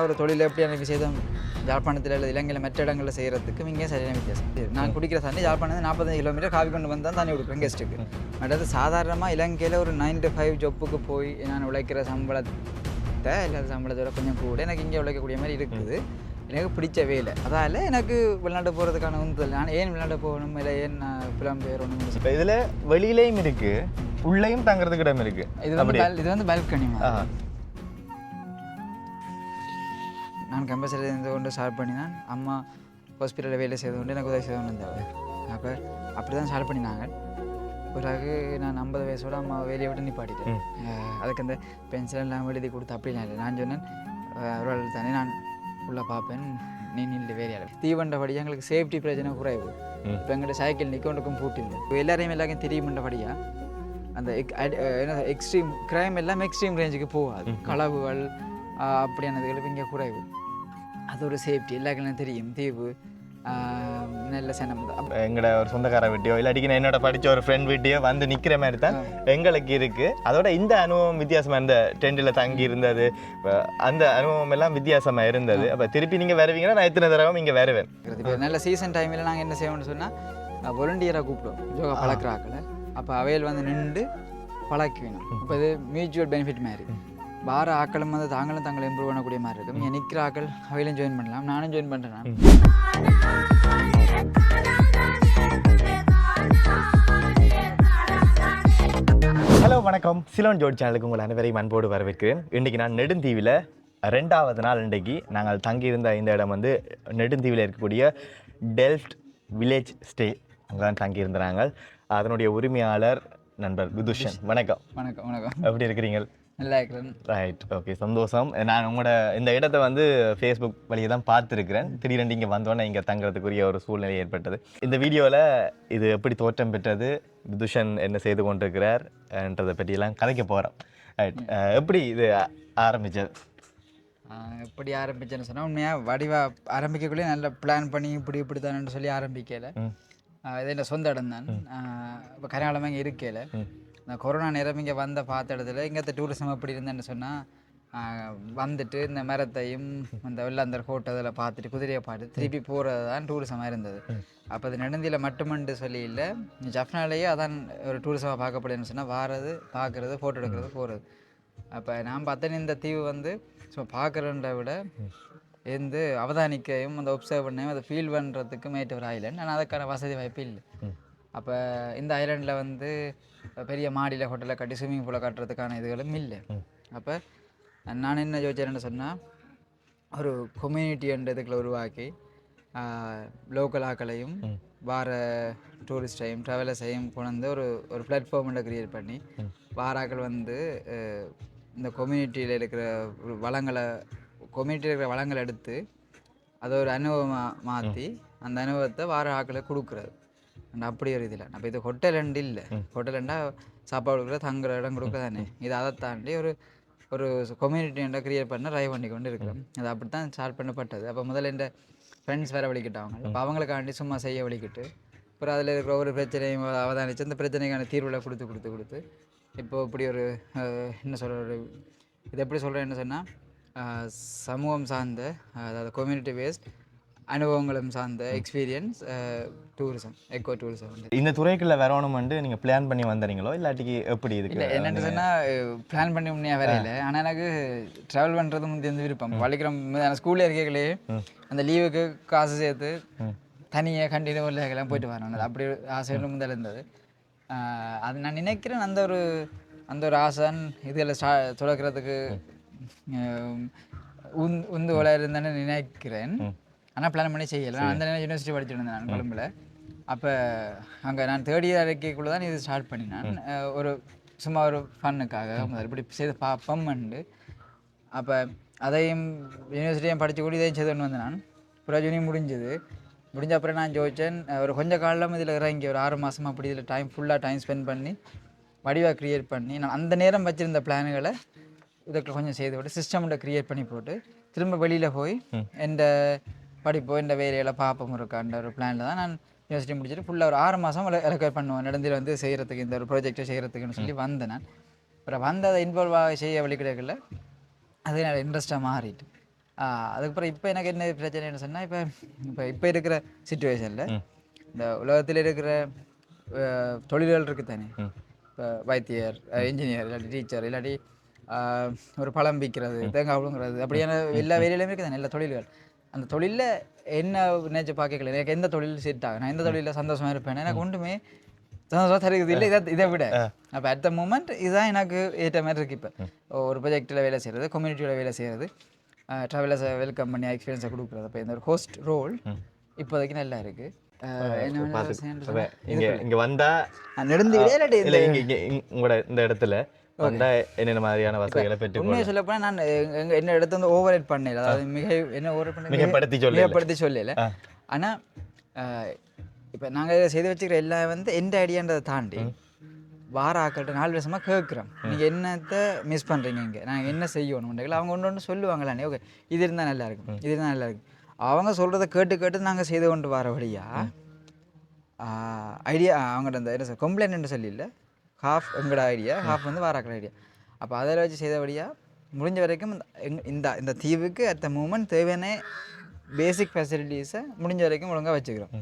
ஒரு தொழில் எப்படியான விஷயம் யாழ்ப்பாணத்தில் இல்லை இலங்கையில் மற்ற இடங்களில் செய்கிறதுக்கு இங்கே சரியான வித்தியாசம். நான் குடிக்கிற தண்ணி யாழ்ப்பாணம் 45 கிலோமீட்டர் காவி கொண்டு வந்து தான் தண்ணி கொடுக்குறேன் கெஸ்ட்டுக்கு. மற்றது சாதாரணமாக இலங்கையில் ஒரு 9 to 5 ஜொப்புக்கு போய் நான் உழைக்கிற சம்பளத்தை இல்லாத சம்பளத்தோட கொஞ்சம் கூட எனக்கு இங்கே உழைக்கக்கூடிய மாதிரி இருக்குது. எனக்கு பிடிச்ச வேலை, அதால் எனக்கு வெளிநாட்டு போகிறதுக்கான உந்துதல். நான் ஏன் வெளிநாட்டு போகணும், இல்லை ஏன் நான் புலம்பெயரணும். இப்போ இதில் வெளியிலையும் இருக்குது, உள்ளேயும் தங்குறதுக்கு இடம் இருக்குது. இது வந்து பல்கனி. நான் கம்பல்சரி இருந்து கொண்டு ஸ்டார்ட் பண்ணி தான் அம்மா ஹாஸ்பிட்டலில் வேலை செய்து கொண்டு எனக்கு உதவி செய்து கொண்டு இருந்தாங்க. அப்போ அப்படி தான் ஸ்டார்ட் பண்ணினாங்க. பிறகு நான் 50 வயசோட அம்மா வேலையை விட்டு நிப்பாட்டிட்டேன். அதுக்கு அந்த பென்ஷன் எல்லாம் எழுதி கொடுத்து அப்படிலாம் இல்லை. நான் சொன்னேன், ஒரு தானே நான் ஃபுல்லாக பார்ப்பேன், நீ நின்று வேலையாளர் தீவண்டபடியாக எங்களுக்கு சேஃப்டி பிரச்சனை குறைவு. இப்போ எங்கள்கிட்ட சைக்கிள் நிற்கொண்டுக்கும் பூட்டில்லை. இப்போ எல்லாரையும் தெரியுமன்றபடியாக அந்த எக்ஸ்ட்ரீம் கிரைம் எல்லாம் எக்ஸ்ட்ரீம் ரேஞ்சுக்கு போகாது. களவுகள் அப்படியானதுகளுக்கு இங்கே குறைவு. அது ஒரு சேஃப்டி எல்லாருக்கும் தெரியும். தீவு நல்ல சனம் தான். எங்களோட ஒரு சொந்தக்கார வீட்டையோ இல்லாட்டிக்கு என்னோட படித்த ஒரு ஃப்ரெண்ட் வீட்டையோ வந்து நிற்கிற மாதிரி தான் எங்களுக்கு இருக்குது. அதோட இந்த அனுபவம் வித்தியாசமாக, இந்த டென்ட்டில் தங்கி இருந்தது, அந்த அனுபவம் எல்லாம் வித்தியாசமாக இருந்தது. அப்போ திருப்பி நீங்கள் வருவீங்கன்னா நான் எத்தனை தடவை இங்கே வருவேன். இப்போ நல்ல சீசன் டைமில் நாங்கள் என்ன செய்வோம்னு சொன்னால் வாலண்டியராக கூப்பிடுவோம் யோகா பழக்கிறாக்களை. அப்போ அவையில் வந்து நின்று பழக்கி வேணும். இப்போ இது மியூச்சுவல் பெனிஃபிட் மாதிரி வார ஆக்களும் வந்து தாங்களும் தங்களை இம்ப்ரூவ் பண்ணக்கூடிய மாதிரி இருக்கும். இங்கே நிற்கிற ஆக்கள் அவையிலும் ஜாயின் பண்ணலாம். நானும் ஜாயின் பண்ணுறேன். ஹலோ வணக்கம், சிலோன் ஜோடி சேனலுக்கு உங்கள் அனைவரையும் அன்போடு வரவேற்கிறேன். இன்றைக்கி நான் நெடுந்தீவில் 2வது நாள். இன்றைக்கி நாங்கள் தங்கியிருந்த இந்த இடம் வந்து நெடுந்தீவில் இருக்கக்கூடிய டெல்ஃப்ட் வில்லேஜ் ஸ்டே. அங்கே தான் தங்கியிருந்தாங்க. அதனுடைய உரிமையாளர் நண்பர் விதுஷன். வணக்கம். வணக்கம். வணக்கம். எப்படி இருக்கிறீங்க? நல்லா இருக்கிறேன். ரைட், ஓகே, சந்தோஷம். நான் உங்களோட இந்த இடத்த வந்து ஃபேஸ்புக் வழியை தான் பார்த்துருக்கிறேன். திடீரென்று இங்கே வந்தோன்னே இங்கே தங்குறதுக்குரிய ஒரு சூழ்நிலை ஏற்பட்டது. இந்த வீடியோவில் இது எப்படி தோற்றம் பெற்றது, விதுஷன் என்ன செய்து கொண்டிருக்கிறார் என்றதை பற்றியெல்லாம் கதைக்க போகிறோம். ரைட், எப்படி இது ஆரம்பித்தது? எப்படி ஆரம்பிச்சேன்னு சொன்னால், உண்மையாக வடிவாக ஆரம்பிக்கக்குள்ளே நல்ல பிளான் பண்ணி இப்படி தானு சொல்லி ஆரம்பிக்கலை. இது என்ன சொந்த இடம் தான். இப்போ கரையாளமாக இங்கே இருக்கல. இந்த கொரோனா நேரம் இங்கே வந்த பார்த்த இடத்துல இங்கே டூரிசம் எப்படி இருந்தேன்னு சொன்னால், வந்துட்டு இந்த மரத்தையும் அந்த வெள்ளாந்தர் கோட்டை அதில் பார்த்துட்டு குதிரையை பார்த்து திருப்பி போகிறது தான் டூரிசமாக இருந்தது. அப்போ அது நெடுந்தியில் மட்டுமண்டு சொல்லி இல்லை, ஜப்னாலேயே அதான் ஒரு டூரிசமாக பார்க்கப்படுதுன்னு சொன்னால் வாரது, பார்க்குறது, ஃபோட்டோ எடுக்கிறது, போகிறது. அப்போ நான் பார்த்தேன் இந்த தீவு வந்து ஸோ பார்க்குறத விட எந்த அவதானிக்கையும் அந்த ஒப்சர்வ் பண்ணையும் அதை ஃபீல் பண்ணுறதுக்கும் ஏற்ற ஒரு ஐலண்ட். ஆனால் அதுக்கான வசதி வாய்ப்பு இல்லை. அப்போ இந்த ஐலண்டில் வந்து பெரிய மாடியில் ஹோட்டலில் கட்டி ஸ்விம்மிங் பூலை கட்டுறதுக்கான இதுகளும் இல்லை. அப்போ நான் என்ன யோசிச்சேன்னு சொன்னால், ஒரு கம்யூனிட்டி என்ற இதுக்குள்ள உருவாக்கி லோக்கல் ஆக்களையும் வார டூரிஸ்டையும் ட்ராவலர்ஸையும் கொண்டு ஒரு பிளாட்ஃபார்மெண்ட்டை க்ரியேட் பண்ணி வாராக்கள் வந்து இந்த கம்யூனிட்டியில் இருக்கிற வளங்களை எடுத்து அதை ஒரு அனுபவமாக மாற்றி அந்த அனுபவத்தை வார ஆக்களை கொடுக்குறது. அண்ட் அப்படி ஒரு இதில் நம்ம இது ஹோட்டல் அண்டு இல்லை. ஹோட்டல்ண்டா சாப்பாடு கொடுக்குற, தங்குற இடம் கொடுக்குற தானே. இது அதை தாண்டி ஒரு கம்யூனிட்டியை க்ரியேட் பண்ண ட்ரைவ் பண்ணி கொண்டு இருக்கிறோம். அது அப்படி தான் ஸ்டார்ட் பண்ணப்பட்டது. அப்போ முதல்ல இந்த ஃப்ரெண்ட்ஸ் வேறு வலிக்கிட்டாங்க. இப்போ அவங்களுக்காண்டி சும்மா செய்ய வலிக்கிட்டு அப்புறம் அதில் இருக்கிற ஒரு பிரச்சனையும் அவதானிச்சு அந்த பிரச்சனைக்கான தீர்வுகளை கொடுத்து இப்போது இப்படி ஒரு என்ன சொல்கிற இது எப்படி சொல்கிறேன்னு சொன்னால், சமூகம் சார்ந்த, அதாவது கம்யூனிட்டி பேஸ்ட் அனுபவங்களும் சார்ந்த எக்ஸ்பீரியன்ஸ் டூரிசம், எக்கோ டூரிசம். இந்த துறைக்குள்ள வரணும் வந்து நீங்கள் பிளான் பண்ணி வந்துறீங்களோ இல்லாட்டிக்கு எப்படி இருக்கு? இல்லை, என்னென்னு சொன்னால் பிளான் பண்ணி முன்னே வரையில. ஆனால் எனக்கு ட்ராவல் பண்ணுறது முந்தைய விருப்பம். வலிக்கிற ஸ்கூலில் இருக்கீங்களே அந்த லீவுக்கு காசு சேர்த்து தனியாக கண்டினியூலாம் போயிட்டு வரணும். அப்படி ஆசைகளும் முதல்ல இருந்தது. அது நான் நினைக்கிறேன் அந்த ஒரு ஆசை இதில் தொடக்கிறதுக்கு உந்துகோலாக இருந்தேன்னு நினைக்கிறேன். ஆனால் பிளான் பண்ணி செய்யலை. நான் அந்த நேரம் யூனிவர்சிட்டி படிச்சுட்டு இருந்தேன் நான் கொழும்பில். அப்போ அங்கே நான் 3rd year அறிக்கைக்குள்ளே தான் இது ஸ்டார்ட் பண்ணினேன். ஒரு சும்மா ஒரு ஃபன்னுக்காக முதல்ல இப்படி செய்து பார்ப்போம்ண்டு. அப்போ அதையும் யூனிவர்சிட்டியும் படித்து கூட இதையும் செய்து கொண்டு வந்தேன் நான். ப்ரொஜெக்ட் முடிஞ்ச அப்புறம் நான் ஜோதிச்சேன் ஒரு கொஞ்சம் காலம் இதில் இறங்கி ஒரு 6 மாதம் அப்படி இதில் ஃபுல்லாக டைம் ஸ்பெண்ட் பண்ணி வடிவாக க்ரியேட் பண்ணி நான் அந்த நேரம் வச்சுருந்த பிளானுகளை இதுக்கு கொஞ்சம் செய்து விட்டு சிஸ்டம்கிட்ட க்ரியேட் பண்ணி போட்டு திரும்ப வெளியில் போய் எந்த படிப்போ இந்த வேலையில் பார்ப்போம் இருக்கான்ற ஒரு பிளானில் தான் நான் யூனிவர்சிட்டி முடிச்சுட்டு ஃபுல்லாக ஒரு 6 மாதம் எலக்ட் பண்ணுவேன். நடந்தில் வந்து செய்கிறதுக்கு இந்த ஒரு ப்ராஜெக்டை செய்கிறதுக்குன்னு சொல்லி வந்தேன் நான். அப்புறம் வந்து அதை இன்வால்வ் செய்ய வழி கிடைக்கல. அது என்னோட இன்ட்ரெஸ்ட்டாக மாறிட்டு அதுக்கப்புறம் இப்போ எனக்கு என்ன பிரச்சனைன்னு சொன்னால் இப்போ இருக்கிற சுச்சுவேஷனில் இந்த உலகத்தில் இருக்கிற தொழில்கள் இருக்குது தானே. இப்போ வைத்தியர், இன்ஜினியர், இல்லாட்டி டீச்சர், இல்லாட்டி ஒரு பழம் விற்கிறது, தேங்காய் விழுங்குறது, அப்படியான எல்லா வேலையிலுமே இருக்குது தானே எல்லா தொழில்கள். அந்த தொழிலில் என்ன நினைச்சு பார்க்கல, எனக்கு எந்த தொழில் செட் ஆகும், நான் எந்த தொழிலில் சந்தோஷமாக இருப்பேன், எனக்கு ஒன்றுமே சந்தோஷமாக தருகிறது இல்லை. இதை விட அப்போ அட் த மூமெண்ட் இதுதான் எனக்கு ஏற்ற மாதிரி இருக்குது. இப்போ ஒரு ப்ரொஜெக்டில் வேலை செய்கிறது, கம்யூனிட்டியோட வேலை செய்கிறது, ட்ராவலர்ஸை வெல்கம் பண்ணி எக்ஸ்பீரியன்ஸை கொடுக்குறது. அப்போ இந்த ஒரு ஹோஸ்ட் ரோல் இப்போதைக்கு நல்லா இருக்குது. இங்க வந்தா உங்களோட இந்த இடத்துல வந்தா என்னென்ன மாதிரியான வசதிகளை பெற்று உண்மையை சொல்ல போனால் நான் என்ன இடத்த வந்து ஓவர் ரைட் பண்ணல, அதாவது மிகப்படுத்தி சொல்லல. ஆனால் இப்போ நாங்கள் செய்து வச்சுக்கிற எல்லாம் வந்து எந்த ஐடியான்றதை தாண்டி வார ஆக்கள்கிட்ட 4 வருஷமாக கேட்குறோம், நீங்கள் என்னத்தை மிஸ் பண்ணுறீங்க, இங்கே நாங்கள் என்ன செய்யணும். அவங்க ஒன்று சொல்லுவாங்களானே, ஓகே இது இருந்தால் நல்லா இருக்கும், இது இருந்தால் நல்லா இருக்கும். அவங்க சொல்கிறத கேட்டு நாங்கள் செய்து கொண்டு வரபடியா ஐடியா அவங்கள்ட்ட இந்த என்ன சார் கம்ப்ளைண்ட் சொல்லியில்லை, ஹாஃப் எங்களோட ஐடியா, ஹாஃப் வந்து வாராக்கிற ஐடியா. அப்போ அதில் வச்சு செய்தபடியா முடிஞ்ச வரைக்கும் இந்த தீவுக்கு அட் த மூமெண்ட் தேவையான பேசிக் ஃபெசிலிட்டிஸை முடிஞ்ச வரைக்கும் ஒழுங்காக வச்சுக்கிறோம்.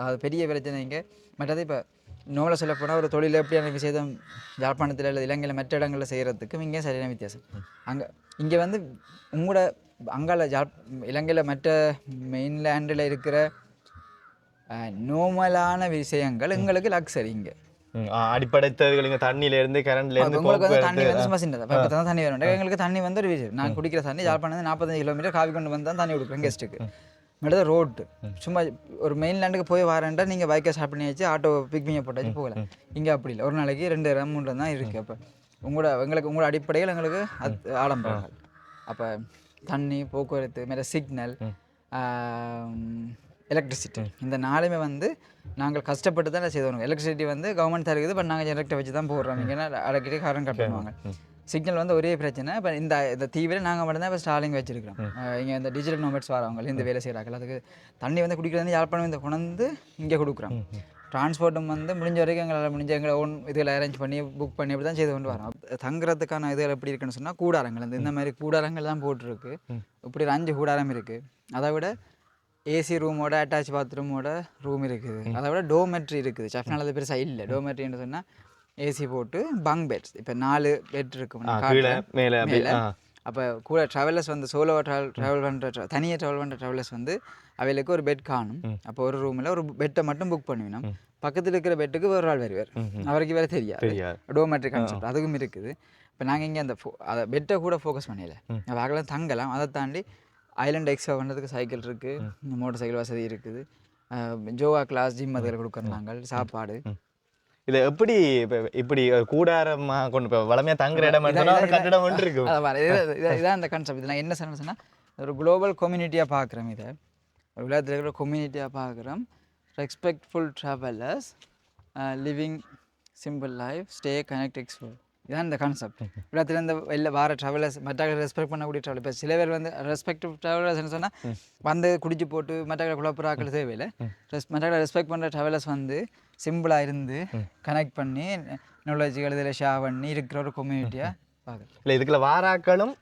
அது பெரிய பிரச்சனை. இங்கே மற்றது இப்போ நோவில் சொல்லப்போனால் ஒரு தொழில் எப்படியான விஷயம் யாழ்ப்பாணத்தில் இல்லை இலங்கையில் மற்ற இடங்களில் செய்கிறதுக்கும் இங்கே சரியான வித்தியாசம். இங்கே வந்து உங்களோட அங்கால இலங்கையில் மற்ற மெயின்லேண்டில் இருக்கிற நார்மலான விஷயங்கள் எங்களுக்கு லக்ஸரி. இங்கே அடிப்படை தேவைகள் தண்ணியில இருந்து கரண்ட்ல இருந்து உங்களுக்கு வந்து தண்ணி வந்து சும்மா சின்னது. இப்போ தான் தண்ணி வரும், எங்களுக்கு தண்ணி வந்து ஒரு விஷயம். நான் குடிக்கிற தண்ணி யாழ்ப்பாணம் 45 கிலோமீட்டர் காவி கொண்டு வந்து தான் தண்ணி கொடுக்குறேன் கெஸ்ட்டுக்கு. மேடம் ரோட்டு சும்மா ஒரு மெயின்லேண்டுக்கு போய் வரேன்டா நீங்கள் பைக்கை ஸ்டார்ட் பண்ணி வச்சு ஆட்டோ பிக்மிங்கை போட்டாச்சு போகலாம். இங்கே அப்படி இல்லை, ஒரு நாளைக்கு 2 3 தான் இருக்குது. அப்போ உங்களோட அடிப்படையில் எங்களுக்கு அது ஆடம்பரங்கள். அப்போ தண்ணி, போக்குவரத்து, மேலே சிக்னல், எலக்ட்ரிசிட்டி, இந்த 4மே வந்து நாங்கள் கஷ்டப்பட்டு தான் செய்தோம். எலக்ட்ரிசிட்டி வந்து கவர்மெண்ட் தருக்குது, பட் நாங்கள் ஜெனரேட்டர் வச்சு தான் போடுறோம். நீங்கள் அடக்கிட்டே கரண்ட் கட் பண்ணுவாங்க. சிக்னல் வந்து ஒரே பிரச்சனை. இப்போ இந்த தீவில் நாங்கள் மட்டும்தான் இப்போ ஸ்டாலிங் வச்சுருக்கிறோம். இங்கே இந்த டிஜிட்டல் நோமெட்ஸ் வரவங்க இந்த வேலை செய்கிறாங்க. அதுக்கு தண்ணி வந்து குடிக்கிறது யாழ்ப்பாணம் இந்த கொண்டு இங்கே கொடுக்குறோம். டிரான்ஸ்போர்ட்டும் வந்து முடிஞ்ச வரைக்கும் எங்களை ஓன் இதில் அரேஞ்ச் பண்ணி புக் பண்ணி அப்படி தான் செய்து கொண்டு வரோம். தங்குறதுக்கான இதுகள் எப்படி இருக்குன்னு சொன்னால் கூடாரங்கள், இந்த மாதிரி கூடாரங்கள் தான் போட்டிருக்கு. இப்படி ஒரு 5 கூடாரம் இருக்குது. அதை விட ஏசி ரூமோட அட்டாச் பாத்ரூமோட ரூம் இருக்குது. அதை விட டோமெட்ரி இருக்குது. செஃப்னால் அது பெருசாக இல்லை. டோமெட்ரின்னு சொன்னால் ஏசி போட்டு பங்க் பெட்ஸ், இப்போ 4 பெட் இருக்கும் மேலே. அப்போ கூட ட்ராவலர்ஸ் வந்து சோலோ ட்ராவல் பண்ணுற தனியாக ட்ராவல் பண்ணுற ட்ராவலர்ஸ் வந்து அவைகளுக்கு ஒரு பெட் காணும். அப்போ ஒரு ரூமில் ஒரு பெட்டை மட்டும் புக் பண்ணுவினோம். பக்கத்தில் இருக்கிற பெட்டுக்கு ஒரு ஆள் வருவார், அவருக்கு வேறு தெரியாது. டோமெட்ரி கான்செப்ட் அதுக்கும் இருக்குது. இப்போ நாங்கள் இங்கே அதை பெட்டை கூட ஃபோக்கஸ் பண்ணல, வாங்கலாம் தங்கலாம். அதை தாண்டி ஐலண்ட் எக்ஸ்ப்ளோர் பண்ணுறதுக்கு சைக்கிள் இருக்குது, மோட்டர் சைக்கிள் வசதி இருக்குது, ஜோவா கிளாஸ், ஜிம் அதில் கொடுக்குறோம் நாங்கள், சாப்பாடு. இதை எப்படி இப்படி கூடாரமா கொண்டு போய் வளமையாக தங்குற இடம் கட்டிடம் ஒன்று இருக்கு. இதான் இந்த கான்செப்ட். இதில் என்ன சொன்னால் ஒரு குளோபல் கம்யூனிட்டியாக பார்க்குறோம். இதை ஒரு உலகத்தில் இருக்கிற கம்யூனிட்டியாக பார்க்குறோம். Respectful travellers, living simple life, stay connect explore. இதான் இந்த கான்செப்ட். உலகத்தில் இந்த வெளில வார ட்ராவலர்ஸ் மற்றவர்கள் ரெஸ்பெக்ட் பண்ணக்கூடிய ட்ராவலர். இப்போ சில பேர் வந்து ரெஸ்பெக்டிவ் ட்ராவலர்ஸ்ன்னு சொன்னால் வந்து குடிச்சு போட்டு மற்றவர்களை குழப்பறாக்கள் தேவையில்லை. மற்றவர்களை ரெஸ்பெக்ட் பண்ணுற ட்ராவலர்ஸ் வந்து சிம்பிளாக இருந்து கனெக்ட் பண்ணி நாலேஜுகள் இதில் ஷேர் பண்ணி இருக்கிற ஒரு கம்யூனிட்டியாக பார்க்குறேன். இல்லை இதுக்குள்ள வாராக்களும்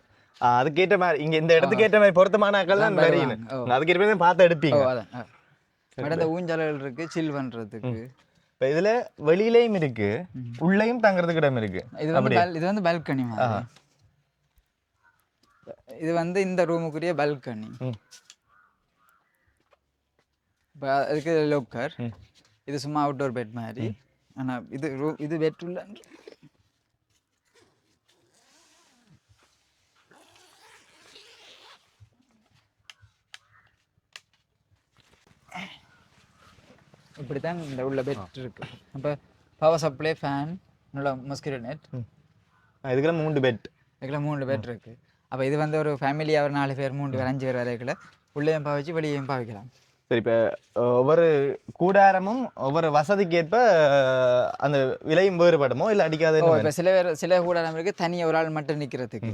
அதுக்கேற்ற மாதிரி இங்கே இந்த இடத்துக்கு ஏற்ற மாதிரி பொருத்தமான ஆக்கள் தான் வரையணும். அதுக்கேற்ற மாதிரி பார்த்து எடுப்பீங்க. அதான் மேடம் இந்த ஊஞ்சல்கள் இருக்குது சில் பண்ணுறதுக்கு. இப்போ இதில் வெளியிலையும் இருக்கு, உள்ளேயும் தங்குறதுக்கு இடம் இருக்கு. இது வந்து பால்கனி மாதிரி. இது வந்து இந்த ரூமுக்குரிய பால்கனி. இப்போ அதுக்கு லோக்கர், இது சும்மா அவுட்டோர் பெட் மாதிரி. ஆனால் இது பெட் உள்ள இப்படி தான் இந்த உள்ள பெட் இருக்குது. அப்போ பவர் சப்ளை, ஃபேன், நல்ல மஸ்கிட்டோ நெட். இதுக்கெல்லாம் 3 பெட். இதுக்கெல்லாம் 3 பெட் இருக்குது. அப்போ இது வந்து ஒரு ஃபேமிலியாக ஒரு 4 பேர் 3 பேர் 5 பேர் வரைக்குள்ள உள்ளேயும் பாவிச்சு வெளியேயும் பாவிக்கலாம். சரி, இப்போ ஒவ்வொரு கூடாரமும் ஒவ்வொரு வசதிக்கு ஏற்ப அந்த விலையும் வேறுபடுமோ இல்லை அடிக்காத? இப்போ சில கூடாரம் இருக்குது தனியாக ஒரு ஆள் மட்டும் நிற்கிறதுக்கு.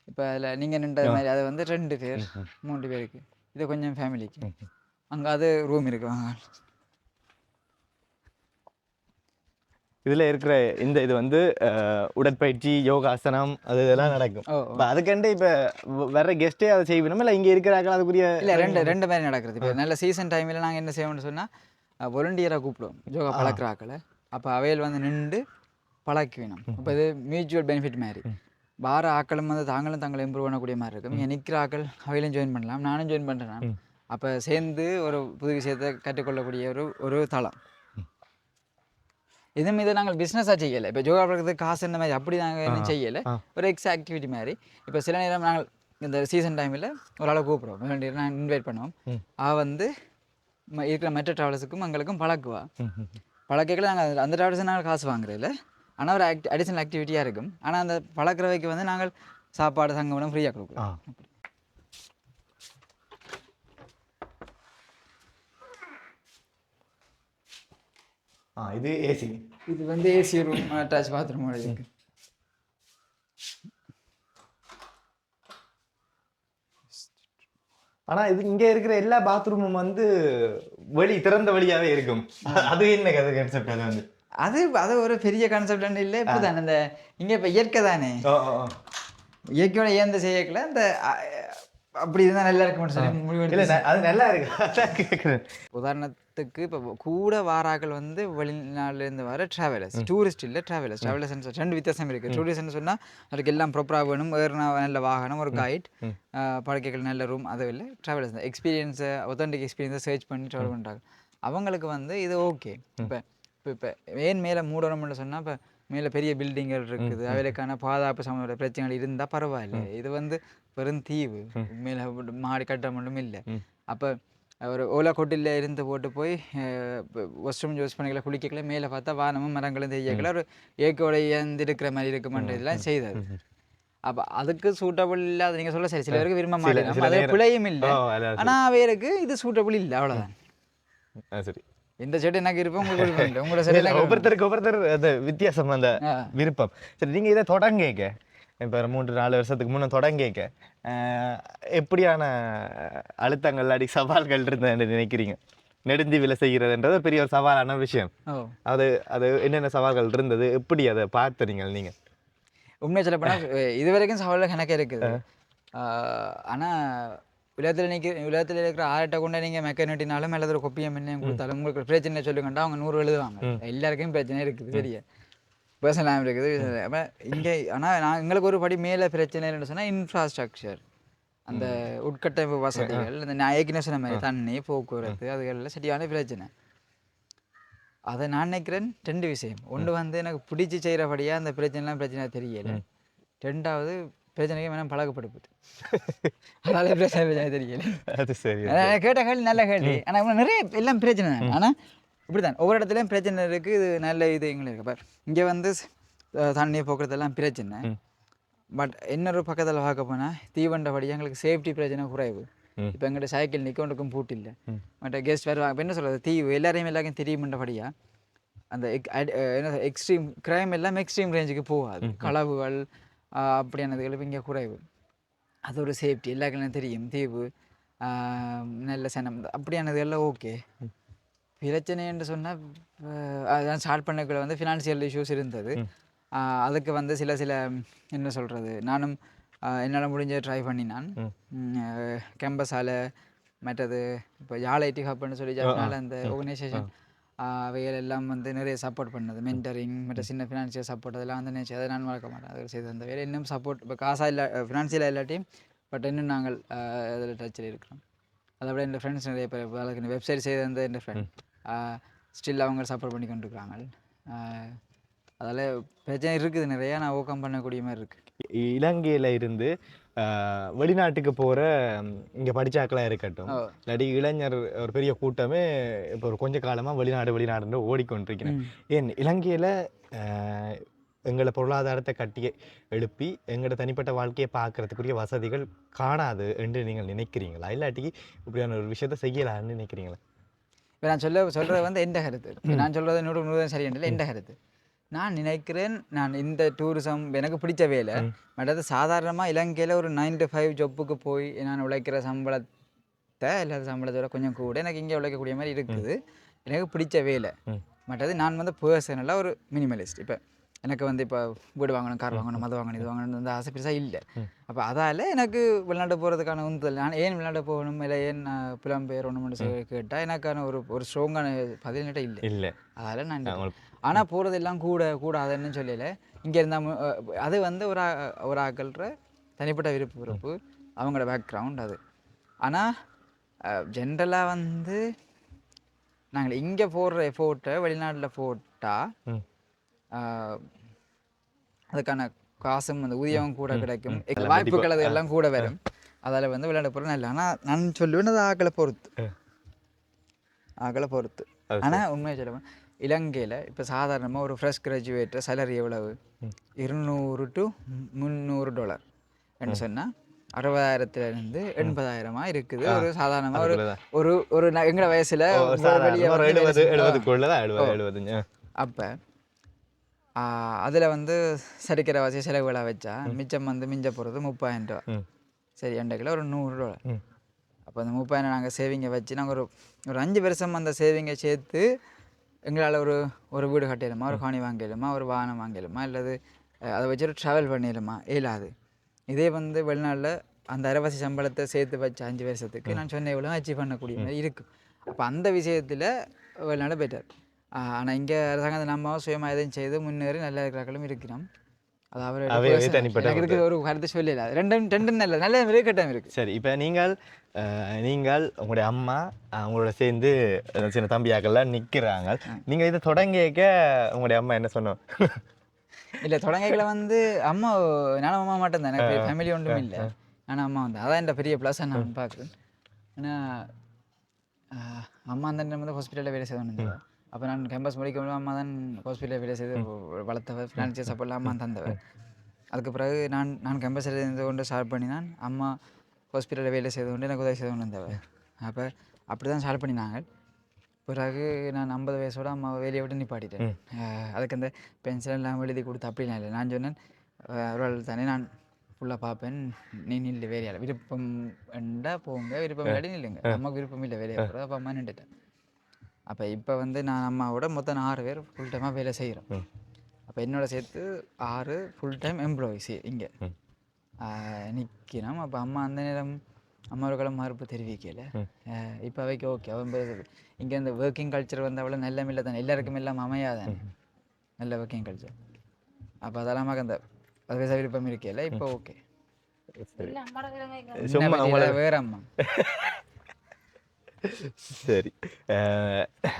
இப்போ அதில் நீங்கள் நின்ற மாதிரி அது வந்து 2 பேர் 3 பேருக்கு. இது கொஞ்சம் ஃபேமிலிக்கு. அங்கே அது ரூம் இருக்கு. வாங்க இதில் இருக்கிற இந்த இது வந்து உடற்பயிற்சி யோகாசனம் அது இதெல்லாம் நடக்கும். இப்போ அதுக்கண்டு இப்போ வர கெஸ்ட்டே அதை செய்யணும் இல்லை இங்கே இருக்கிறாங்க அதுக்குரிய இல்லை ரெண்டு மாதிரி நடக்கிறது. இப்போ நல்ல சீசன் டைமில் நாங்கள் என்ன செய்வோம்னு சொன்னால் வாலண்டியராக கூப்பிடுவோம் யோகா பழக்கிறாக்களை. அப்போ அவையில் வந்து நின்று பழக்கி வேணும். இப்போ இது மியூச்சுவல் பெனிஃபிட் மாதிரி வார ஆக்களும் வந்து தாங்களும் இம்ப்ரூவ் பண்ணக்கூடிய மாதிரி இருக்கும். இங்கே நிற்கிற ஆக்கள் அவையிலும் ஜாயின் பண்ணலாம், நானும் ஜாயின் பண்ணுறேன். அப்போ சேர்ந்து ஒரு புது விஷயத்தை கற்றுக்கொள்ளக்கூடிய ஒரு தளம். இதுவும் இதை நாங்கள் பிஸ்னஸாக செய்யலை. இப்போ யோகா பழக்கிறதுக்கு காசு இந்த மாதிரி அப்படி நாங்கள் என்ன செய்யலை, ஒரு எக்ஸ்ட்ரா ஆக்டிவிட்டி மாதிரி. இப்போ சில நேரம் நாங்கள் இந்த சீசன் டைமில் ஒரு ஆளை கூப்பிடுவோம், நாங்கள் இன்வைட் பண்ணுவோம். அவள் வந்து இருக்கிற மற்ற ட்ராவலர்ஸுக்கும் எங்களுக்கும் பழக்குவா. பழக்கங்களை நாங்கள் அந்த ட்ராவலர்ஸை நாங்கள் காசு வாங்குறதில்ல, ஆனால் ஒரு அடிஷ்னல் ஆக்டிவிட்டியாக இருக்கும். ஆனால் அந்த பழக்கிறவைக்கு வந்து நாங்கள் சாப்பாடு சங்கமனம் ஃப்ரீயாக கொடுக்குறோம். இது ஏசி, இது வந்து ஏசி ரூம், அட்டாச் பாத்ரூம் இருக்கு. ஆனால் இது இங்கே இருக்கிற எல்லா பாத்ரூமும் வந்து திறந்த வழியாகவே இருக்கும். அது என்ன கதை கான்செப்ட்? அது வந்து அது ஒரு பெரிய கான்செப்ட் இல்லை. இப்போ தானே இந்த இங்கே இப்போ இயற்கை தானே, இயற்கையோட ஏந்த செய்யக்கல அந்த அப்படி இருந்தால் நல்லா இருக்கும்னு சொல்லி முடிவு. அது நல்லா இருக்கு. உதாரணத்துக்கு இப்போ கூட வாராக்கள் வந்து வெளிநாட்டிலேருந்து வர ட்ராவலர்ஸ், டூரிஸ்ட் இல்லை ட்ராவலர்ஸ். ரெண்டு வித்தியாசம் இருக்குது. டூரிஸ்ட்னு சொன்னால் அதுக்கு எல்லாம் ப்ராப்பராக வேணும், ஏறினா நல்ல வாகனம், ஒரு கைட், படுக்கைகள், நல்ல ரூம். அது இல்லை ட்ராவலர்ஸ் தான் எக்ஸ்பீரியன்ஸை, ஒத்தன்டிக் எக்ஸ்பீரியன்ஸை சர்ச் பண்ணி ட்ராவல் பண்ணுறாங்க. அவங்களுக்கு வந்து இது ஓகே. இப்போ ஏன் மேலே மூடணும்னு சொன்னால் இப்போ மேலே பெரிய பில்டிங்கள் இருக்குது, அவைகளுக்கான பாதுகாப்பு சம்மந்தப்பட்ட பிரச்சனைகள் இருந்தால் பரவாயில்ல. இது வந்து வெறும் தீவு, மேலே மாடி கட்டம் மட்டும் இல்லை. அப்போ ஒரு ஓலா கொட்டில் இருந்து போட்டு போய் வாஷ்ரூம் யூஸ் பண்ணிக்கல, குளிக்கல, மேலே பார்த்தா வானமும் மரங்களும் தெரியக்கல, ஒரு ஏக்கோட இருக்கிற மாதிரி இருக்குமென்ற இதெல்லாம் செய்தது. அப்போ அதுக்கு சூட்டபிள் இல்லாத நீங்கள் சொல்ல சரி, சில பேருக்கு விரும்ப மாட்டேங்க, அது பிழையும் இல்லை. ஆனால் அவைகளுக்கு இது சூட்டபிள் இல்லை, அவ்வளோதான். சரி, இந்த செடி எனக்கு இருப்போம், உங்களுக்கு இல்லை, உங்களோட செடி ஒவ்வொருத்தருக்கு அந்த வித்தியாசம், அந்த விருப்பம். சரி, நீங்கள் இதை தொடங்க இப்போ 3-4 வருஷத்துக்கு முன்னே தொடங்க எப்படியான அழுத்தங்கள் அடி சவால்கள் இருந்ததுன்னு நினைக்கிறீங்க? நெடுந்தீவில் செய்கிறதுன்றது பெரிய ஒரு சவாலான விஷயம். அது என்னென்ன சவால்கள் இருந்தது, எப்படி அதை பார்த்துறீங்க நீங்கள்? உண்மையை சொல்ல போனால் இது வரைக்கும் சவால்கள் எனக்கு இருக்குது. ஆனால் உலகத்தில் இருக்கிற ஆர்ட்டை கொண்டு நீங்கள் மெக்கானிட்டினாலும் அல்லது ஒரு கொப்பியம் என்ன கொடுத்தாலும் உங்களுக்கு பிரச்சனை சொல்லுங்கண்டா அவங்க 100 எழுதுவாங்க. எல்லாருக்கும் பிரச்சனை இருக்குது, பெரிய பர்சனலாக இருக்குது. அப்போ இங்கே ஆனால் எங்களுக்கு ஒரு படி மேலே பிரச்சனை என்னென்னு சொன்னால் இன்ஃப்ராஸ்ட்ரக்சர், அந்த உட்கட்டமைப்பு வசதிகள், இந்த ஏற்கனவே சொன்ன மாதிரி தண்ணி, போக்குவரத்து, அதுகளில் சரியான பிரச்சனை. அதை நான் நினைக்கிறேன் 2 விஷயம். ஒன்று வந்து எனக்கு பிடிச்சி செய்கிறபடியாக அந்த பிரச்சனை தெரியலை. 2வது பிரச்சனைக்கு வேணால் பழக்கப்படுது, அதனால பிரச்சனை தெரியலை. அது சரி, கேட்ட கேள்வி நல்ல கேள்வி. ஆனால் நிறைய எல்லாம் பிரச்சனை தான். ஆனால் இப்படி தான் ஒவ்வொரு இடத்துலையும் பிரச்சனை இருக்குது. இது நல்ல இது எங்களுக்கு இப்போ இங்கே வந்து தண்ணி போக்குறதெல்லாம் பிரச்சனை. பட் இன்னொரு பக்கத்தில் பார்க்க போனால் தீவண்டபடியாக எங்களுக்கு சேஃப்டி பிரச்சனை குறைவு. இப்போ எங்கள்கிட்ட சைக்கிள் நிற்க ஒன்றுக்கும் பூட்டு இல்லை, மற்ற கெஸ்ட் வருவாங்க. இப்போ என்ன சொல்கிறது, தீவு எல்லாருக்கும் தெரியுமென்றபடியாக அந்த என்ன எக்ஸ்ட்ரீம் க்ரைம் எல்லாம் எக்ஸ்ட்ரீம் ரேஞ்சுக்கு போகாது. களவுகள் அப்படியானதுகள் இப்போ இங்கே குறைவு. அது ஒரு சேஃப்டி எல்லாருக்கும் தெரியும். தீவு நல்ல சனம் அப்படியானதுகள்லாம் ஓகே. பிரச்சனை என்று சொன்னால் அதான் ஸ்டார்ட் பண்ணக்குள்ள வந்து ஃபினான்சியல் இஷ்யூஸ் இருந்தது. அதுக்கு வந்து சில என்ன சொல்கிறது, நானும் என்னால் முடிஞ்ச ட்ரை பண்ணினான். கேம்பஸால் மற்றது இப்போ யாழ் ஐடி ஹப்னு சொல்லி அதனால் அந்த ஆர்கனைசேஷன் அவைகள் எல்லாம் வந்து நிறைய சப்போர்ட் பண்ணது. மென்டரிங் மற்ற சின்ன ஃபினான்ஷியல் சப்போர்ட் அதெல்லாம் வந்து நினச்சி அதை நான் மறக்க மாட்டேன். அதை செய்து அந்த வேலை இன்னும் சப்போர்ட் இப்போ காசாக இல்லை, ஃபினான்ஷியலாக இல்லாட்டியும் பட் இன்னும் நாங்கள் அதில் டச்சில் இருக்கிறோம். அதை விட என் ஃப்ரெண்ட்ஸ் நிறைய பேர் அதுக்கு வெப்சைட் செய்து வந்து என் ஃப்ரெண்ட் ஸ்டில் அவங்க சப்போர்ட் பண்ணி கொண்டிருக்கிறாங்க. அதில் பிரச்சனை இருக்குது நிறையா, நான் ஓவர் கம் பண்ணக்கூடிய மாதிரி இருக்குது. இலங்கையில் இருந்து வெளிநாட்டுக்கு போகிற இங்கே படித்தாக்களாக இருக்கட்டும், இல்லாட்டி இளைஞர் ஒரு பெரிய கூட்டமே இப்போ ஒரு கொஞ்ச காலமாக வெளிநாடுன்னு ஓடிக்கொண்டிருக்கிறேன். ஏன் இலங்கையில் எங்களை பொருளாதாரத்தை கட்டி எழுப்பி எங்களோட தனிப்பட்ட வாழ்க்கையை பார்க்குறதுக்குரிய வசதிகள் காணாது என்று நீங்கள் நினைக்கிறீங்களா, இல்லாட்டி இப்படியான ஒரு விஷயத்த செய்யலான்னு நினைக்கிறீங்களா? இப்போ நான் சொல்கிறது வந்து எந்த கருத்து, நான் சொல்கிறது 100% சரியில்லை, எந்த கருத்து. நான் நினைக்கிறேன், நான் இந்த டூரிசம் எனக்கு பிடிச்ச வேலை. மற்றது சாதாரணமாக இலங்கையில் ஒரு 9 to 5 ஜொப்புக்கு போய் நான் உழைக்கிற சம்பளத்தை இல்லாத சம்பளத்தோட கொஞ்சம் கூட எனக்கு இங்கே உழைக்கக்கூடிய மாதிரி இருக்குது. எனக்கு பிடிச்ச வேலை. மற்றது நான் வந்து பர்சனலாக ஒரு மினிமலிஸ்ட். இப்போ எனக்கு வந்து இப்போ வீடு வாங்கணும், கார் வாங்கணும், அது வாங்கணும், இது வாங்கணும் அந்த ஆசை பெருசாக இல்லை. அப்போ அதால் எனக்கு வெளிநாட்டு போகிறதுக்கான உந்துதல். நான் ஏன் வெளிநாட்டு போகணும், இல்லை ஏன் நான் புலம்பெயரணும்னு சொல்லி கேட்டால் எனக்கான ஒரு ஸ்ட்ராங்கான பதில்கிட்ட இல்லை. அதால் நான் ஆனால் போகிறதெல்லாம் கூடாதுன்னு சொல்லலை. இங்கே இருந்தால் அது வந்து ஒரு ஆக்கள்ற தனிப்பட்ட விருப்பு அவங்களோட பேக்ரவுண்ட் அது. ஆனால் ஜென்ரலாக வந்து நாங்கள் இங்கே போடுற எஃபோர்ட்டை வெளிநாட்டில் போட்டால் அதுக்கான காசும் அந்த ஊதியம் கூட கிடைக்கும், வாய்ப்புகள் அது எல்லாம் கூட வரும். அதில் வந்து விளையாட போகிறது நல்ல. ஆனால் நான் சொல்லுவேன் அது ஆக்களை பொறுத்து. ஆனால் உண்மையை சொல்லுவேன், இலங்கையில் இப்போ சாதாரணமாக ஒரு ஃப்ரெஷ் கிராஜுவேட்டர் சேலரி எவ்வளவு? $200 to $300 என்று சொன்னால் 60,000 to 80,000 இருக்குது. ஒரு சாதாரணமாக ஒரு எங்களோட வயசில் அப்போ அதில் வந்து சரிக்கிற வாசி செலவுகளை வச்சா மிச்சம் வந்து மிஞ்ச போகிறது $30,000. சரி, அண்டைக்கில் ஒரு $100. அப்போ அந்த 30,000 நாங்கள் சேவிங்கை வச்சு நாங்கள் ஒரு 5 வருஷம் அந்த சேவிங்கை சேர்த்து எங்களால் ஒரு வீடு கட்டிடலாமா, ஒரு காணி வாங்கிடலாமா, ஒரு வாகனம் வாங்கிடலாமா, அல்லது அதை வச்சுட்டு ட்ராவல் பண்ணிடலாமா? இயலாது. இதே வந்து வெளிநாட்டில் அந்த அரைவாசி சம்பளத்தை சேர்த்து வச்ச 5 வருஷத்துக்கு நான் சொன்ன எவ்வளோ அச்சீவ் பண்ணக்கூடிய மாதிரி இருக்கும். அப்போ அந்த விஷயத்தில் வெளிநாடு பெட்டர். ஆனால் இங்கே அரசாங்கத்தை நம்ம சுயமாக எதையும் செய்து முன்னேறி நல்ல இருக்கிறார்களும் இருக்கிறோம். அது அவரோட இருக்கிற ஒரு கருத்து சொல்லல. ரெண்டும் நல்ல கட்டம் இருக்குது. சரி, இப்போ நீங்கள் உங்களுடைய அம்மா அவங்களோட சேர்ந்து சின்ன தம்பியாக்கள்லாம் நிற்கிறாங்க. நீங்கள் இதை தொடங்கிக்க உங்களுடைய அம்மா என்ன சொன்னோம்? இல்லை, தொடங்கிகளை வந்து அம்மா நானும் அம்மா மட்டும்தான், எனக்கு ஃபேமிலி ஒன்றும் இல்லை. நானும் அம்மா வந்து அதான் என் பெரிய ப்ளஸ் நான் பார்க்குறேன். ஆனால் அம்மா அந்த நேரம் வந்து ஹாஸ்பிட்டலில் வேலை செய்யணும். அப்போ நான் கேம்பஸ் முடிக்கும் அம்மா தான் ஹாஸ்பிட்டலில் வேலை செய்து வளர்த்தவர், ஃபினான்ஷியல் சப்போர்ட்லாம் அம்மா தந்தவர். அதுக்கு பிறகு நான் கேம்பஸில் இருந்து கொண்டு ஸ்டார்ட் பண்ணினான். அம்மா ஹாஸ்பிட்டலில் வேலை செய்து கொண்டு எனக்கு உதவி செய்து கொண்டு வந்தவர். அப்போ அப்படி தான் ஸ்டார்ட் பண்ணினாங்க. பிறகு நான் 50 வயசோட அம்மா வேலையை விட்டு நிப்பாட்டிட்டேன். அதுக்கு அந்த பென்ஷன் எல்லாம் எழுதி கொடுத்து அப்படிலாம் இல்லை. நான் சொன்னேன், ஒரு தானே நான் ஃபுல்லாக பார்ப்பேன், நீ நில்லு வேலையால், விருப்பம் என்றா போங்க, விருப்பம் இல்லாடி நில்லுங்க. அம்மாவுக்கு விருப்பம் இல்லை வேலையை போகிறது. அப்போ அம்மா நின்றுட்டேன். அப்போ இப்போ வந்து நான் அம்மாவோட மொத்தம் 6 பேர் ஃபுல் டைமாக வேலை செய்கிறோம். அப்போ என்னோட சேர்த்து 6 ஃபுல் டைம் எம்ப்ளாயிஸ் இங்கே நிற்கிறோம். அப்போ அம்மா அந்த நேரம் அம்மாவோட காலம் மறுப்பு தெரிவிக்கலை. இப்போ அவைக்கு ஓகே, அவன் இங்கே இந்த ஒர்க்கிங் கல்ச்சர் வந்து அவ்வளோ நல்ல இல்லை தானே, எல்லாருக்கும் இல்லாமல் அமையாதானே நல்ல ஒர்க்கிங் கல்ச்சர். அப்போ அதெல்லாம் அந்த 10 வயசு விருப்பம் இருக்கல. இப்போ ஓகே, வேற அம்மா. சரி,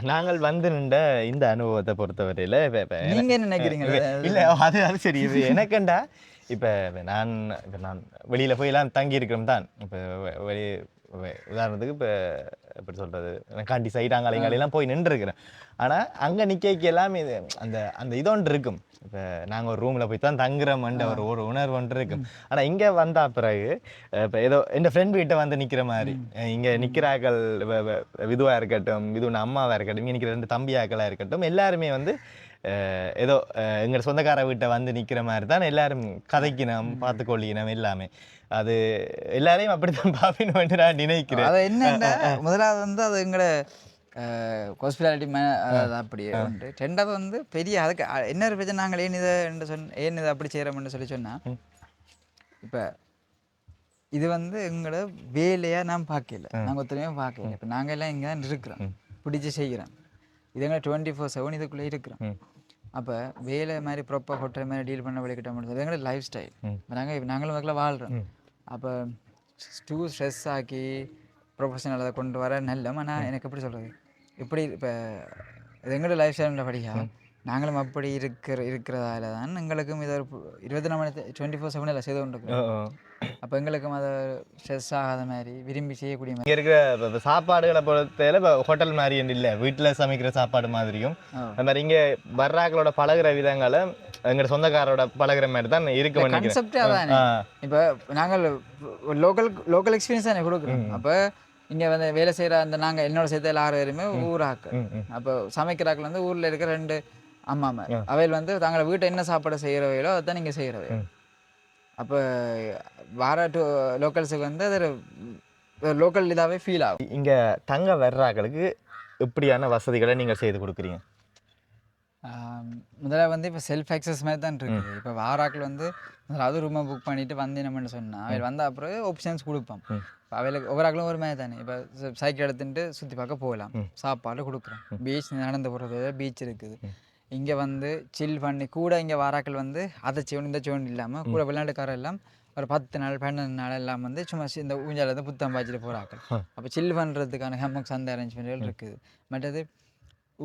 நாங்கள் வந்து நின்ற இந்த அனுபவத்தை பொறுத்தவரையில் நீங்கள் என்ன நினைக்கிறீங்க? இல்லை, அது சரி. இது எனக்குண்டா இப்போ நான் வெளியில் போய் எல்லாம் தங்கி இருக்கிறோம் தான். இப்போ உதாரணத்துக்கு இப்போ எப்படி சொல்கிறது, காண்டி சைடு அங்காலையெல்லாம் போய் நின்றுருக்கிறேன். ஆனால் அங்கே நிற்க எல்லாமே இது அந்த இதொன்று இருக்கும். இப்போ நாங்கள் ஒரு ரூமில் போய் தான் தங்குறோம்ன்ற ஒரு உணர்வு ஒன்று இருக்கும். ஆனால் இங்கே வந்த பிறகு இப்போ ஏதோ என் ஃப்ரெண்ட் வீட்டை வந்து நிற்கிற மாதிரி, இங்கே நிற்கிறாக்கள் விதுவாக இருக்கட்டும், விதுன்னு அம்மாவாக இருக்கட்டும், இங்கே நிற்கிற 2 தம்பியாக்களாக இருக்கட்டும், எல்லாருமே வந்து ஏதோ எங்கள் சொந்தக்கார வீட்டை வந்து நிற்கிற மாதிரி தான் எல்லாரும் கதைக்கினோம், பார்த்துக்கொள்ளினோம் எல்லாமே. அது எல்லாரையும் அப்படித்தான் பார்ப்பேன்னு வந்து நான் நினைக்கிறேன். அது என்னென்ன முதலாவது வந்து அது எங்களோட ஹாஸ்பிட்டாலிட்டி அது அப்படி உண்டு. 2வது வந்து பெரிய அதுக்கு இன்னொரு பிரச்சனை, நாங்கள் ஏன் இதை அப்படி செய்கிறோம்னு சொன்னால், இப்போ இது வந்து எங்களோட வேலையாக நான் பார்க்கல, நாங்கள் ஒருத்தரையும் பார்க்கல. இப்போ நாங்கள் எல்லாம் இங்கே தான் இருக்கிறோம், பிடிச்சி செய்கிறோம். இது எங்களை 24/7 இதுக்குள்ளே இருக்கிறோம். அப்போ வேலை மாதிரி ப்ராப்பர் ஹோட்டல் மாதிரி டீல் பண்ண வழிகிட்டோம்னு சொல்லி எங்களோட லைஃப் ஸ்டைல். நாங்களும் அதுக்குள்ள வாழ்கிறோம். அப்போ ஸ்ட்ரெஸ் ஆக்கி ப்ரொஃபஷனல் அதை கொண்டு வர நல்ல. ஆனால் எனக்கு எப்படி சொல்கிறது, இப்படி இப்போ இது எங்களோட லைஃப் ஸ்டைலில் படிக்க நாங்களும் அப்படி இருக்கிறதால தான் எங்களுக்கும் இதை 24 மணி 24/7 செய்து கொண்டு இருக்கிறோம். அப்போ எங்களுக்கும் அதை ஸ்ட்ரெஸ் ஆகாத மாதிரி விரும்பி செய்யக்கூடிய மாதிரி. இங்கே இருக்கிற சாப்பாடுகளை பொறுத்தவரை இப்போ ஹோட்டல் மாதிரி இல்லை, வீட்டில் சமைக்கிற சாப்பாடு மாதிரியும் அது மாதிரி இங்கே வர்றாக்களோட பழகிற விதங்களை எங்களோட சொந்தக்காரோட பழகிற மாதிரி தான் இருக்கு. கான்செப்டே அதானே. இப்போ நாங்கள் லோக்கல் எக்ஸ்பீரியன்ஸ் தானே கொடுக்குறோம். அப்போ இங்கே வந்து வேலை செய்கிற அந்த நாங்கள் என்னோட சேர்த்து 6 பேருமே ஊராக்கள். அப்போ சமைக்கிறாக்கள் வந்து ஊரில் இருக்கிற 2 அம்மாமா அவையில் வந்து தாங்களை வீட்டை என்ன சாப்பாடு செய்கிறவையோ அதுதான் நீங்கள் செய்கிறவை. அப்போ வார லோக்கல்ஸுக்கு வந்து அது லோக்கல் இதாகவே ஃபீல் ஆகும். இங்கே தங்க வர்றாக்களுக்கு எப்படியான வசதிகளை நீங்கள் செய்து கொடுக்குறீங்க? முதல்ல வந்து இப்போ செல்ஃப் ஆக்சஸ் மாதிரி தான் இருக்குது. இப்போ வாராக்கள் வந்து அதாவது ரூமை புக் பண்ணிட்டு வந்து நம்மன்னு சொன்னால் அவையில் வந்த அப்புறம் ஆப்ஷன்ஸ் கொடுப்போம். இப்போ அவைகளுக்கு ஒவ்வொரு ஆக்களும் ஒரு மாதிரி தானே. இப்போ சைக்கிள் எடுத்துட்டு சுற்றி பார்க்க போகலாம், சாப்பாடு கொடுக்குறோம், பீச் நடந்து போகிறது பீச் இருக்குது. இங்கே வந்து சில் பண்ணி கூட இங்கே வாராக்கள் வந்து அதை செய்யணும் இந்த செய்யணும் இல்லாமல் கூட விளையாட்டுக்காரர் எல்லாம் ஒரு 10 நாள் 12 நாள் எல்லாம் வந்து சும்மா இந்த ஊஞ்சால வந்து புத்தம் பாய்ச்சிட்டு போகிறாக்கள். அப்போ சில் பண்ணுறதுக்கான ஹெம்மக்ஸ் அந்த அரேஞ்ச்மெண்ட்கள் இருக்குது. மற்றது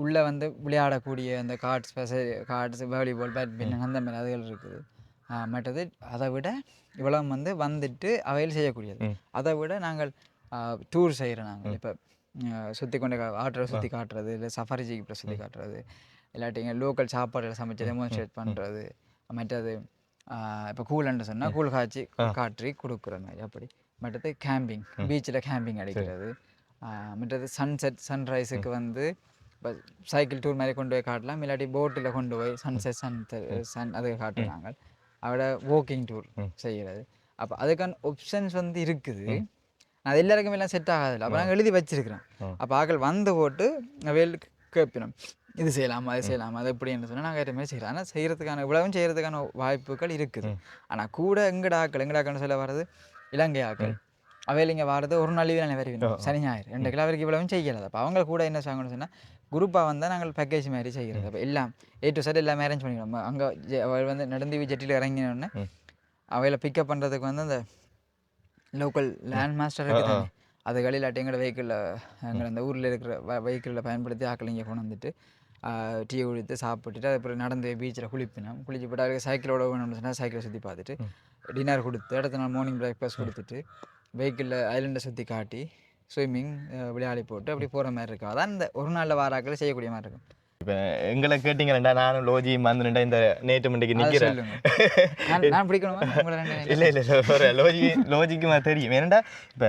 உள்ளே வந்து விளையாடக்கூடிய அந்த கார்ட்ஸ் வாலிபால் பேட்மிண்டன் அந்த மாதிரி அதுகள் இருக்குது. மற்றது அதை விட இவ்வளோ வந்து வந்துட்டு அவையில் செய்யக்கூடியது. அதை விட நாங்கள் டூர் செய்கிறோம். நாங்கள் இப்போ சுற்றி கொண்டு ஆட்டரை சுற்றி காட்டுறது, இல்லை சஃபாரி ஜீப்பில் சுற்றி காட்டுறது, இல்லாட்டி இங்கே லோக்கல் சாப்பாடுகளை சமைச்சு டெமோன்ஸ்ட்ரேட் பண்ணுறது. மற்றது இப்போ கூலன்னு சொன்னால் கூழ் காற்றி கொடுக்குற மாதிரி அப்படி. மற்றது கேம்பிங், பீச்சில் கேம்பிங் அடிக்கிறது. மற்றது சன்ரைஸுக்கு வந்து இப்போ சைக்கிள் டூர் மாதிரி கொண்டு போய் காட்டலாம், இல்லாட்டி போட்டில் கொண்டு போய் சன் அதை காட்டுறாங்க. அவட வாக்கிங் டூர் செய்கிறது. அப்போ அதுக்கான ஆப்ஷன்ஸ் வந்து இருக்குது. அது எல்லாருக்கும் எல்லாம் செட் ஆகாதில்ல. அப்போ நாங்கள் எழுதி வச்சிருக்கிறோம். அப்போ ஆக்கள் வந்து போட்டு வேலுக்கு கேட்பினோம், இது செய்யலாமா அது செய்யலாமா அது எப்படின்னு சொன்னால் நாங்கள் ஏற்ற மாதிரி செய்கிறோம். ஆனால் செய்கிறதுக்கான இவ்வளவும் செய்கிறதுக்கான வாய்ப்புகள் இருக்குது. ஆனால் கூட எங்கடாக்கள்னு சொல்ல வர்றது இலங்கை ஆக்கள். அவையில் இங்கே வர்றது ஒரு நாள் லீவு நான் வருவேன், சனி ஞாயிறு 2 கிலோ அவருக்கு இவ்வளவும் செய்யலை. அப்போ அவங்க கூட என்ன செய்வாங்கன்னு சொன்னால் குரூப்பாக வந்தால் நாங்கள் பேக்கேஜ் மாதிரி செய்கிறது. அப்போ எல்லாம் A to Z எல்லாமே அரேஞ்ச் பண்ணிடுவோம். அங்கே அவள் வந்து நடந்து ஜெட்டியில் இறங்கினோடனே அவையில் பிக்கப் பண்ணுறதுக்கு வந்து அந்த லோக்கல் லேண்ட் மாஸ்டர் இருக்குது. அதுகள் இல்லாட்டி எங்களோட வெஹிக்கிளில் எங்களை அந்த ஊரில் இருக்கிற வெஹிக்கிளில் பயன்படுத்தி ஆக்கள் இங்கே கொண்டு வந்துட்டு டீ குடித்து சாப்பிட்டுட்டு அதுக்கப்புறம் நடந்து பீச்சில் குளிப்பினோம். குளிச்சு போட்டு அதுக்கு சைக்கிளோட வேணும்னு சொன்னால் சைக்கிளை சுற்றி பார்த்துட்டு டின்னர் கொடுத்து அடுத்த நாள் மார்னிங் பிரேக்ஃபாஸ்ட் கொடுத்துட்டு வெஹிக்கிளில் ஐலண்டை சுற்றி காட்டி ஸ்விம்மிங் விளையாடி போட்டு அப்படி போகிற மாதிரி இருக்கும். அதான் இந்த ஒரு நாளில் வாராக்கள் செய்யக்கூடிய மாதிரி இருக்கும். இப்போ எங்களை கேட்டிங்களா, நானும் லோஜி வந்துட்டேன் இந்த நேற்று மண்டிக்கு நிற்கிறேன். நான் பிடிக்கணுமா? இல்லை ஒரு லோஜிக்கு தெரியும். ஏன்னா இப்போ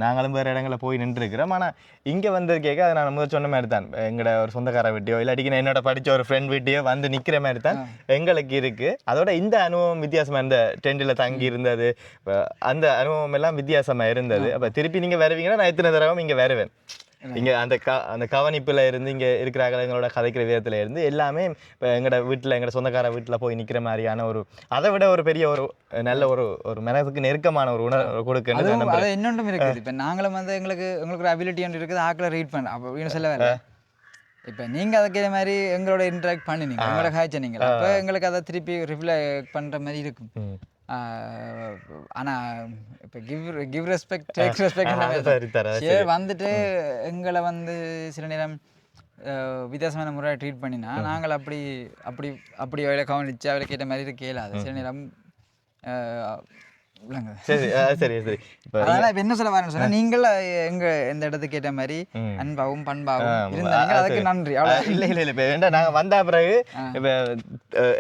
நாங்களும் வேறு இடங்களில் போய் நின்றுருக்கிறோம். ஆனால் இங்கே வந்து கேட்க அதை நான் முதல் சொன்ன மாதிரி தான் எங்களோட ஒரு சொந்தக்கார வீட்டையோ இல்லாட்டிக்கு நான் என்னோட படித்த ஒரு ஃப்ரெண்ட் வீட்டையோ வந்து நிற்கிற மாதிரி தான் எங்களுக்கு இருக்குது. அதோட இந்த அனுபவம் வித்தியாசமாக இந்த டென்ட்டில் தங்கி இருந்தது, அந்த அனுபவம் எல்லாம் வித்தியாசமாக இருந்தது. அப்போ திருப்பி நீங்கள் வருவீங்கன்னா நான் எத்தனை தடவை இங்கே வருவேன். இங்கே அந்த கவனிப்பில் இருந்து இங்கே இருக்கிறாங்க எங்களோட கதைக்கிற விதத்தில் இருந்து எல்லாமே இப்போ எங்களோட வீட்டில் எங்களோட சொந்தக்கார வீட்டில் போய் நிற்கிற மாதிரியான ஒரு அதை விட ஒரு பெரிய ஒரு நல்ல ஒரு மனதுக்கு நெருக்கமான ஒரு உணர்வு கொடுக்கணும். அது இன்னொன்றும் இருக்குது. இப்போ நாங்களும் வந்து எங்களுக்கு ஒரு அபிலிட்டி ஒன்று இருக்குது, ஆக்களை ரீட் பண்ண அப்படின்னு சொல்ல வேறு. இப்போ நீங்கள் அதுக்கு இதே மாதிரி எங்களோட இன்ட்ராக்ட் பண்ணினீங்க, எங்களோட காய்ச்சனீங்க, அப்போ எங்களுக்கு அதை திருப்பி ரிஃப்ளெக்ட் பண்ணுற மாதிரி இருக்கும். ஆனால் இப்போ கிவ் ரெஸ்பெக்ட் டேக் ரெஸ்பெக்ட் வந்துட்டு எங்களை வந்து சில நேரம் வித்தியாசமான முறையாக ட்ரீட் பண்ணினா நாங்கள் அப்படி அப்படி அப்படி அவளை கவனிச்சு அவளை கேட்ட மாதிரி கேளாது சில நேரம். சரி சரி சரி. அதனால இப்போ என்ன சொல்ல வரேன்னு சொன்னால் நீங்கள் எந்த இடத்துக்கு ஏற்ற மாதிரி அன்பாகவும் பண்பாகவும் இருந்தாங்க, அதுக்கு நன்றி. அவ்வளோ இல்லை இப்போ வேண்டாம். நாங்கள் வந்த பிறகு இப்போ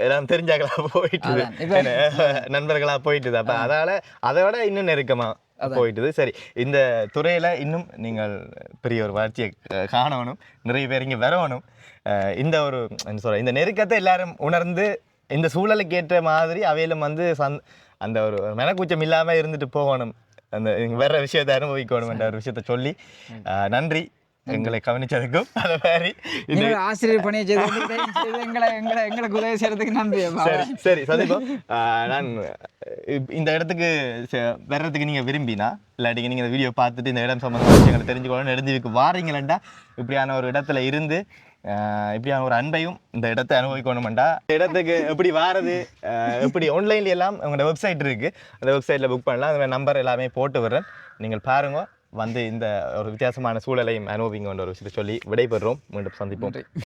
எல்லாம் தெரிஞ்சாங்களா போயிட்டு நண்பர்களாக போயிட்டுது. அப்போ அதை விட இன்னும் நெருக்கமாக போயிட்டுது. சரி, இந்த துறையில் இன்னும் நீங்கள் பெரிய ஒரு வளர்ச்சியை காணணும், நிறைய பேர் இங்கே வரணும். இந்த ஒரு என்ன சொல்ற இந்த நெருக்கத்தை எல்லாரும் உணர்ந்து இந்த சூழலுக்கு ஏற்ற மாதிரி அவையிலும் வந்து அந்த ஒரு மெனக்கூச்சம் இல்லாமல் இருந்துட்டு போகணும், அந்த வேற விஷயத்தை அனுபவிக்கணும் என்ற ஒரு விஷயத்த சொல்லி நன்றி எங்களை கவனிச்சதுக்கும். அதை மாதிரி ஆசிரியர் பணியை செய்து எங்களுக்கு உதவி செய்யறதுக்கு நன்றி. சரி சந்தீபம், நான் இந்த இடத்துக்கு வர்றதுக்கு நீங்கள் விரும்பினா இல்லாட்டிக்கு நீங்கள் இந்த வீடியோ பார்த்துட்டு இந்த இடம் சம்மந்தமான விஷயங்களை தெரிஞ்சுக்கணும் நெடுந்தீவுக்கு வாரீங்களா இப்படியான ஒரு இடத்துல இருந்து இப்படியான ஒரு அன்பையும் இந்த இடத்தை அனுபவிக்கணுமெண்டா இந்த இடத்துக்கு எப்படி வாரது, எப்படி ஆன்லைன்ல எல்லாம் உங்களோட வெப்சைட் இருக்குது, அந்த வெப்சைட்டில் புக் பண்ணலாம். அந்த நம்பர் எல்லாமே போட்டு விடுறேன், நீங்கள் பாருங்க. வந்து இந்த ஒரு வித்தியாசமான சூழலையும் அனுபவிங்கன்ற ஒரு விஷயத்தை சொல்லி விடைபெறுறோம். மீண்டும் சந்திப்போம்.